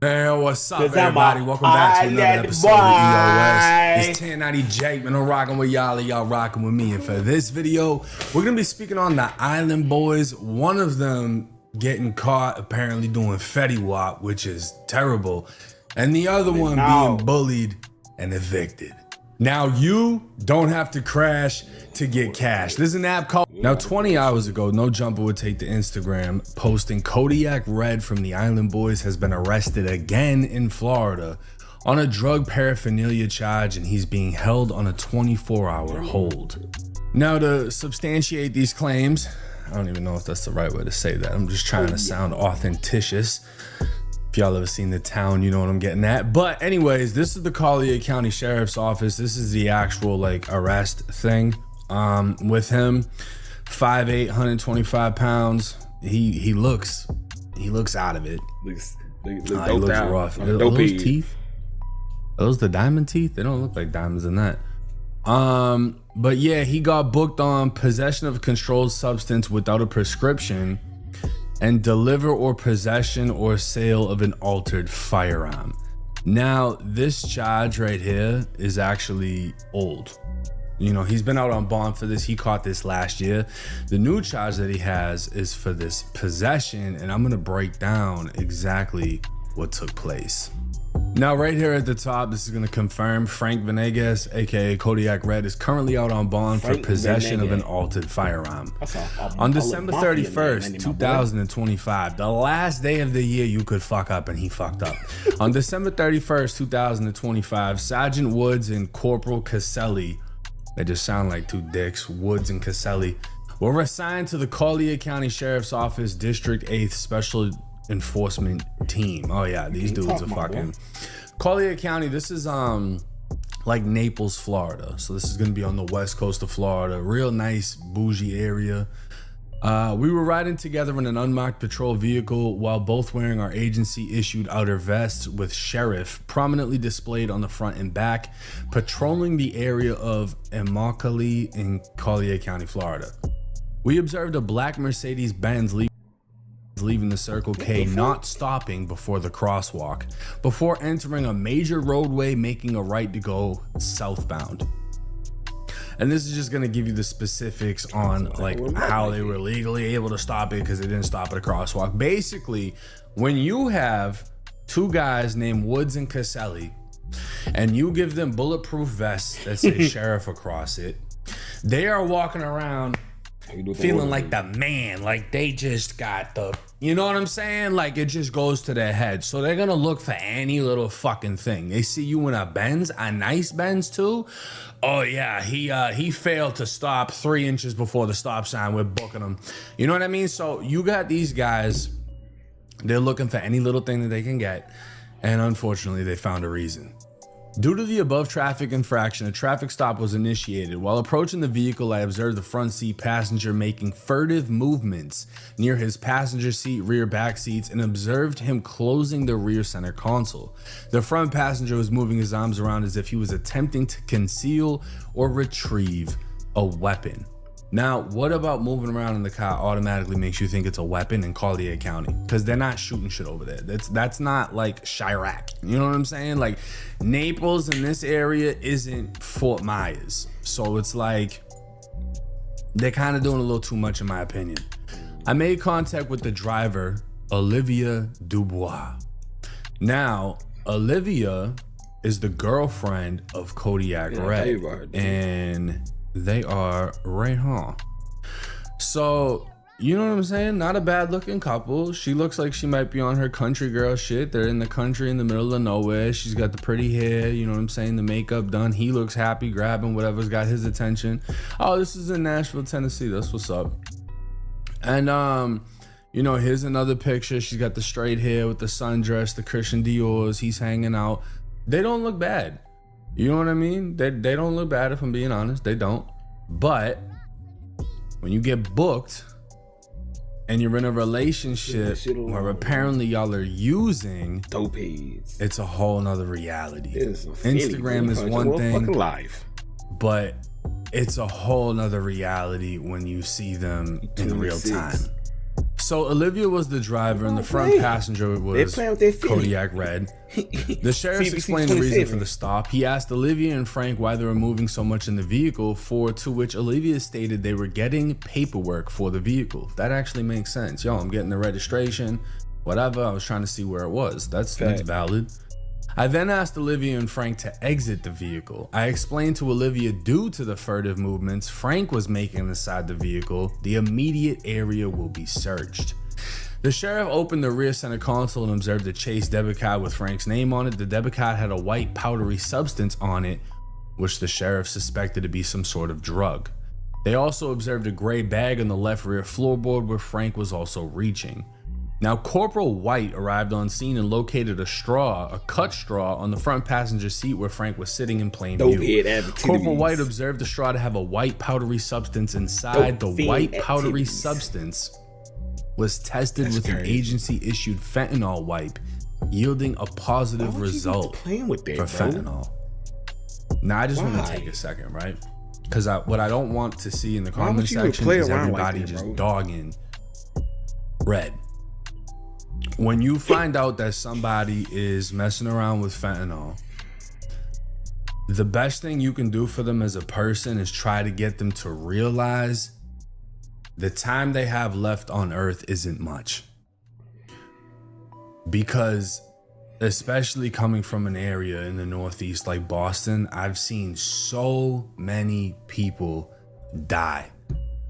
Man, what's up, everybody? Welcome back to another episode of EOS. It's 1090 Jake, man. I'm rocking with y'all, and y'all rocking with me. And for this video, we're gonna be speaking on the Island Boys. One of them getting caught apparently doing Fetty Wap, which is terrible, and the other one being bullied and evicted. Now you don't have to crash to get cash. There's an app called... Now 20 hours ago, No Jumper would take to Instagram posting Kodiak Red from the Island Boys has been arrested again in Florida on a drug paraphernalia charge, and he's being held on a 24-hour hold. Now to substantiate these claims, I don't even know if that's the right way to say that. I'm just trying to sound authentitious. If y'all ever seen The Town, you know what I'm getting at. But anyways, this is the Collier County Sheriff's Office. This is the actual like arrest thing with him. 5'8", 125 pounds. He looks out of it. He looks rough. Are those teeth? Are those the diamond teeth? They don't look like diamonds in that. But yeah, he got booked on possession of a controlled substance without a prescription and deliver or possession or sale of an altered firearm. Now, this charge right here is actually old. You know, he's been out on bond for this. He caught this last year. The new charge that he has is for this possession, and I'm gonna break down exactly what took place. Now, right here at the top, this is gonna confirm Frank Venegas, aka Kodiak Red, is currently out on bond for possession of an altered firearm. On December 31st, 2025, the last day of the year you could fuck up, and he fucked up. On December 31st, 2025, Sergeant Woods and Corporal Caselli, they just sound like two dicks, Woods and Caselli, were assigned to the Collier County Sheriff's Office District 8th Special Enforcement Team. Oh yeah, these dudes are fucking... Collier County, this is like Naples, Florida. So this is gonna be on the west coast of Florida. Real nice bougie area. We were riding together in an unmarked patrol vehicle while both wearing our agency issued outer vests with sheriff prominently displayed on the front and back, patrolling the area of Immokalee in Collier County, Florida. We observed a black Mercedes-Benz leaving the Circle K, not stopping before the crosswalk, before entering a major roadway, making a right to go southbound. And this is just gonna give you the specifics on like how they were legally able to stop it, because they didn't stop at a crosswalk. Basically, when you have two guys named Woods and Caselli, and you give them bulletproof vests that say sheriff across it, they are walking around feeling like the man, like they just got the, you know what I'm saying? Like it just goes to their head. So they're gonna look for any little fucking thing. They see you in a Benz, a nice Benz too. Oh yeah, he failed to stop 3 inches before the stop sign. We're booking him. You know what I mean? So you got these guys, they're looking for any little thing that they can get. And unfortunately, they found a reason. Due to the above traffic infraction, a traffic stop was initiated. While approaching the vehicle, I observed the front seat passenger making furtive movements near his passenger seat, rear back seats, and observed him closing the rear center console. The front passenger was moving his arms around as if he was attempting to conceal or retrieve a weapon. Now, what about moving around in the car automatically makes you think it's a weapon in Collier County? Because they're not shooting shit over there. That's not like Chirac. You know what I'm saying? Like Naples in this area isn't Fort Myers. So it's like they're kind of doing a little too much in my opinion. I made contact with the driver, Olivia Dubois. Now, Olivia is the girlfriend of Kodiak Red. And they are right home. So, you know what I'm saying? Not a bad looking couple. She looks like she might be on her country girl shit. They're in the country in the middle of nowhere. She's got the pretty hair, you know what I'm saying? The makeup done. He looks happy, grabbing whatever's got his attention. Oh, this is in Nashville, Tennessee. That's what's up. And, you know, here's another picture. She's got the straight hair with the sundress, the Christian Dior's. He's hanging out. They don't look bad. You know what I mean? They don't look bad, if I'm being honest. They don't. But when you get booked and you're in a relationship where apparently y'all are using dopees, it's a whole nother reality. Instagram is one thing, but it's a whole nother reality when you see them in real time. So Olivia was the driver and the front passenger was Kodiak Red. The sheriff explained the reason for the stop. He asked Olivia and Frank why they were moving so much in the vehicle, to which Olivia stated they were getting paperwork for the vehicle. That actually makes sense. Yo, I'm getting the registration, whatever. I was trying to see where it was. That's valid. I then asked Olivia and Frank to exit the vehicle. I explained to Olivia due to the furtive movements Frank was making inside the vehicle, the immediate area will be searched. The sheriff opened the rear center console and observed a Chase debit card with Frank's name on it. The debit card had a white powdery substance on it, which the sheriff suspected to be some sort of drug. They also observed a gray bag on the left rear floorboard where Frank was also reaching. Now, Corporal White arrived on scene and located a cut straw on the front passenger seat where Frank was sitting in plain view. Corporal White observed the straw to have a white powdery substance inside. The white powdery substance was tested with an agency-issued fentanyl wipe, yielding a positive result for fentanyl. Now, I just want to take a second, right? Because what I don't want to see in the comment section is everybody just dogging Red. When you find out that somebody is messing around with fentanyl, the best thing you can do for them as a person is try to get them to realize the time they have left on earth isn't much. Because especially coming from an area in the Northeast like Boston, I've seen so many people die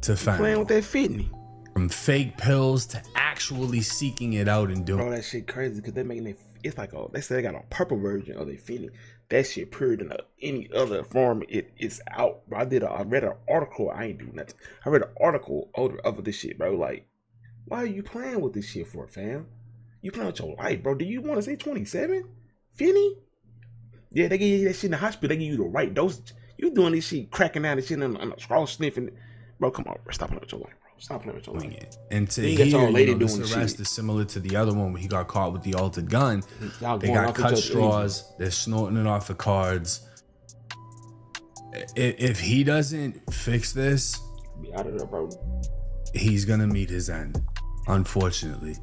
to fentanyl. Playing with that fentanyl. From fake pills to actually seeking it out and doing. Bro, that shit crazy because they making it. It's like they say they got a purple version of their fentanyl. That shit pure in any other form. It's out. Bro, I read an article. I ain't doing nothing. I read an article of this shit, bro. Like, why are you playing with this shit for, fam? You playing with your life, bro. Do you want to say 27? Fentanyl? Yeah, they give you that shit in the hospital. They give you the right dosage. You doing this shit, cracking out and shit on a straw sniffing. Bro, come on, bro. Stop playing with your life, bro. Stop playing with your life. And to hear, this arrest is similar to the other one where he got caught with the altered gun. They got cut straws. They're snorting it off the cards. If he doesn't fix this, be out of there, bro. He's gonna meet his end, unfortunately.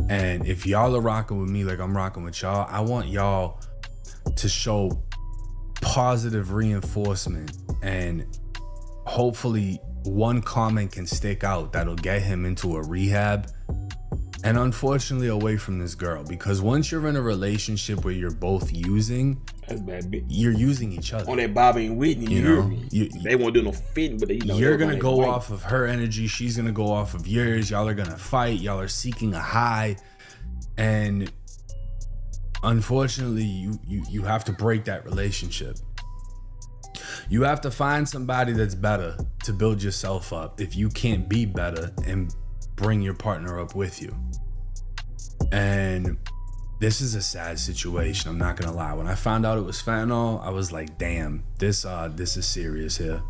And if y'all are rocking with me like I'm rocking with y'all, I want y'all to show positive reinforcement, and hopefully one comment can stick out that'll get him into a rehab and unfortunately away from this girl. Because once you're in a relationship where you're both using, that's bad, bitch. You're using each other. On that Bobby and Whitney, you hear me? They won't do no fitting, but you're gonna go off of her energy, she's gonna go off of yours. Y'all are gonna fight. Y'all are seeking a high, and unfortunately, you have to break that relationship. You have to find somebody that's better to build yourself up if you can't be better and bring your partner up with you. And this is a sad situation, I'm not gonna lie. When I found out it was fentanyl, I was like, damn, this is serious here.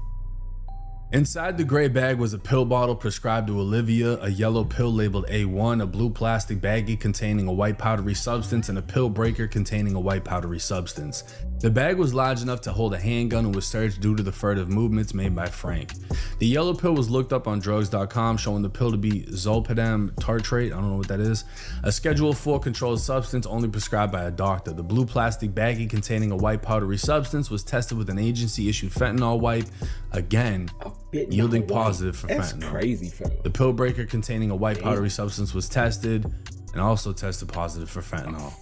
Inside the gray bag was a pill bottle prescribed to Olivia, a yellow pill labeled A1, a blue plastic baggie containing a white powdery substance, and a pill breaker containing a white powdery substance. The bag was large enough to hold a handgun and was searched due to the furtive movements made by Frank. The yellow pill was looked up on drugs.com, showing the pill to be zolpidem tartrate, I don't know what that is, a Schedule 4 controlled substance only prescribed by a doctor. The blue plastic baggie containing a white powdery substance was tested with an agency-issued fentanyl wipe, again, yielding positive for That's fentanyl. Crazy, fella. The pill breaker containing a white powdery substance was tested and also tested positive for fentanyl.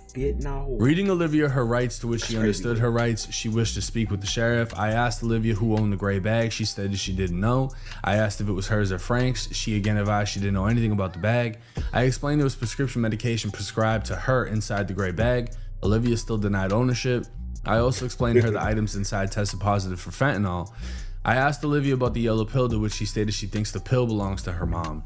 Reading Olivia her rights, to which she understood her rights, she wished to speak with the sheriff. I asked Olivia who owned the gray bag. She said she didn't know. I asked if it was hers or Frank's. She again advised she didn't know anything about the bag. I explained there was prescription medication prescribed to her inside the gray bag. Olivia still denied ownership. I also explained to her the items inside tested positive for fentanyl. I asked Olivia about the yellow pill, to which she stated she thinks the pill belongs to her mom.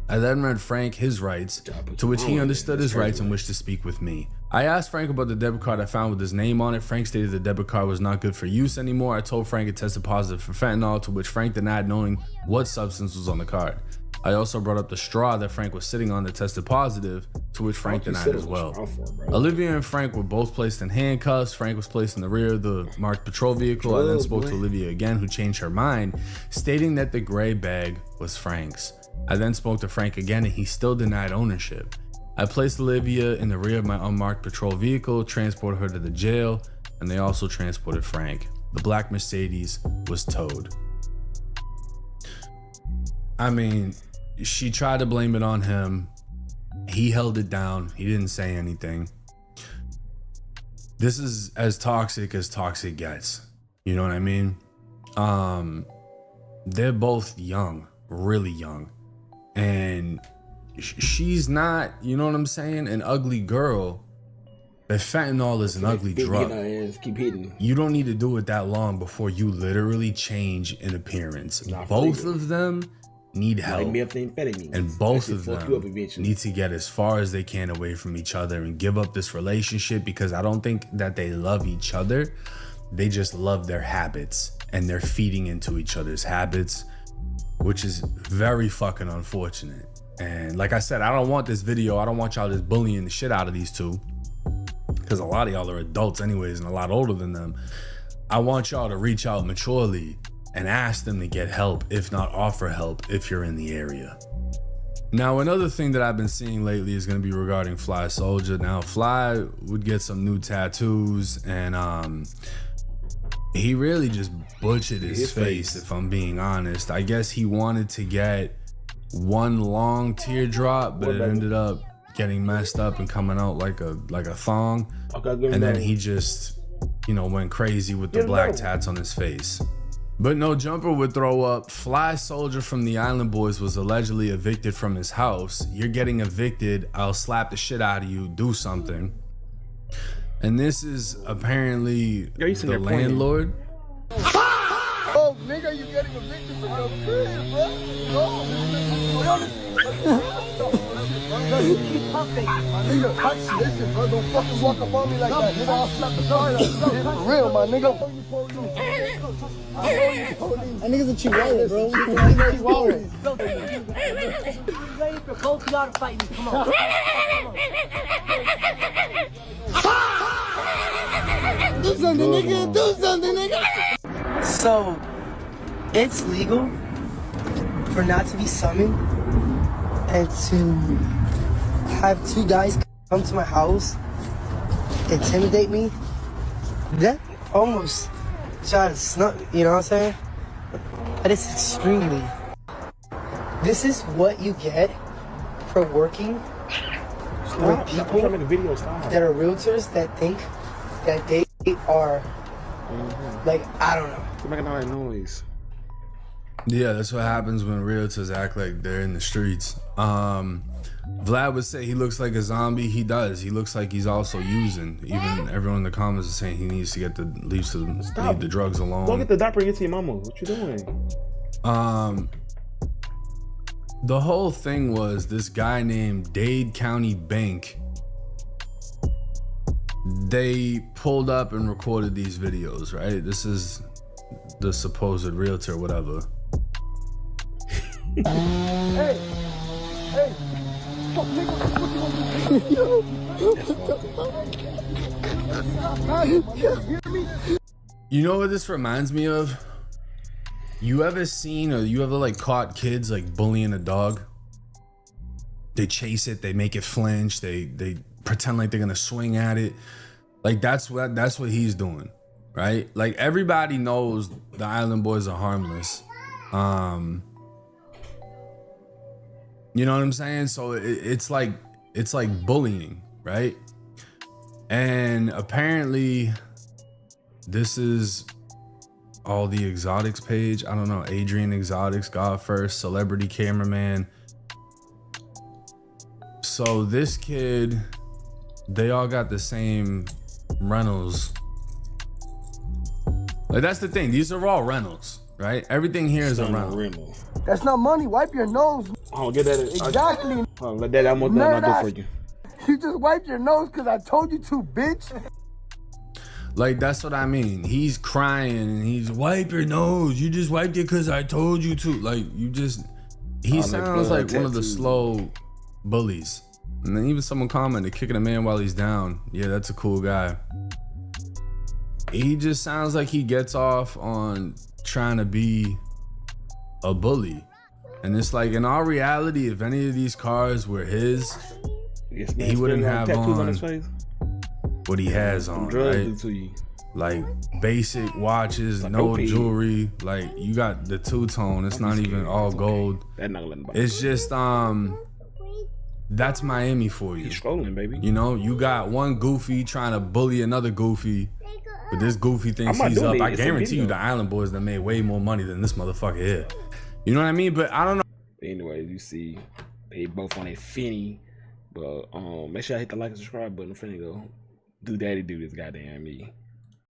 I then read Frank his rights, to which he understood his rights and wished to speak with me. I asked Frank about the debit card I found with his name on it. Frank stated the debit card was not good for use anymore. I told Frank it tested positive for fentanyl, to which Frank denied knowing what substance was on the card. I also brought up the straw that Frank was sitting on that tested positive, to which Frank denied as well. Olivia and Frank were both placed in handcuffs. Frank was placed in the rear of the marked patrol vehicle. I then spoke to Olivia again, who changed her mind, stating that the gray bag was Frank's. I then spoke to Frank again and he still denied ownership. I placed Olivia in the rear of my unmarked patrol vehicle, transported her to the jail, and they also transported Frank. The black Mercedes was towed. I mean, she tried to blame it on him. He held it down. He didn't say anything. This is as toxic gets. You know what I mean? They're both young, really young. And she's not, you know what I'm saying, an ugly girl. But fentanyl is an ugly drug. Keep hitting. You don't need to do it that long before you literally change in appearance. Both of them need help. And both of them need to get as far as they can away from each other and give up this relationship, because I don't think that they love each other. They just love their habits and they're feeding into each other's habits, which is very fucking unfortunate. And like I said, I don't want this video. I don't want y'all just bullying the shit out of these two, because a lot of y'all are adults anyways and a lot older than them. I want y'all to reach out maturely and ask them to get help, if not offer help if you're in the area. Now, another thing that I've been seeing lately is going to be regarding Fly Soldier. Now, Fly would get some new tattoos, and he really just butchered his face, if I'm being honest. I guess he wanted to get one long teardrop, but it ended up getting messed up and coming out like a thong. And then he just, you know, went crazy with the black tats on his face. But no jumper would throw up. Fly Soldier from the Island Boys was allegedly evicted from his house. You're getting evicted. I'll slap the shit out of you. Do something. And this is apparently the landlord. Oh, nigga, you getting evicted from your crib, bro? You keep pumping. Nigga, listen, bro, don't fucking walk up on me like that. Nigga, I'll slap the car out. For real, my nigga. That nigga's a chihuahua, bro. He's a chihuahua. Ready for both y'all to fight me. Come on. Do something, nigga. Do something, nigga. So, it's legal for not to be summoned and to have two guys come to my house, intimidate me. That almost try to snuff, you know what I'm saying? But it's extremely. This is what you get for working with people that are realtors that think that they are, like, I don't know. You're making all that noise. Yeah, that's what happens when realtors act like they're in the streets. Vlad would say he looks like a zombie. He does. He looks like he's also using. Even everyone in the comments is saying he needs to get leave the drugs alone. Go get the diaper and get to your mama. What you doing? The whole thing was this guy named Dade County Bank. They pulled up and recorded these videos, right? This is the supposed realtor, whatever. Hey, fuck, nigga, what you gonna do? You know what this reminds me of? You ever seen or you ever like caught kids like bullying a dog? They chase it, they make it flinch, they pretend like they're gonna swing at it. Like that's what he's doing, right? Like everybody knows the Island Boys are harmless. You know what I'm saying? So it's like bullying, right? And apparently this is all the exotics page. I don't know, Adrian Exotics, God First, Celebrity Cameraman. So this kid, they all got the same rentals. Like that's the thing, these are all rentals, right? Everything here is a rental. That's not money. Wipe your nose. Oh, get that. Exactly. Let that I'm gonna do for you. You just wiped your nose because I told you to, bitch. Like, that's what I mean. He's crying and he's, wipe your nose. You just wiped it because I told you to. Like, he sounds like one of the slow bullies. And then even someone commented, kicking a man while he's down. Yeah, that's a cool guy. He just sounds like he gets off on trying to be a bully. And it's like, in all reality, if any of these cars were his, Yes, he wouldn't have tattoos on on his face. what he has on, Drugs right? do to you. Like basic watches, Like no OP. jewelry. Like you got the two-tone. It's not even all gold. That not letting bother. It's just that's Miami for you. He's scrolling, baby. You know, you got one goofy trying to bully another goofy, but this goofy thinks I'm not he's doing up. it. I It's a guarantee you video. the Island Boys that made way more money than this motherfucker here. You know what I mean? But I don't know. Anyways, you see, they both on a finny. But make sure I hit the like and subscribe button. I'm finna go do daddy do this goddamn me.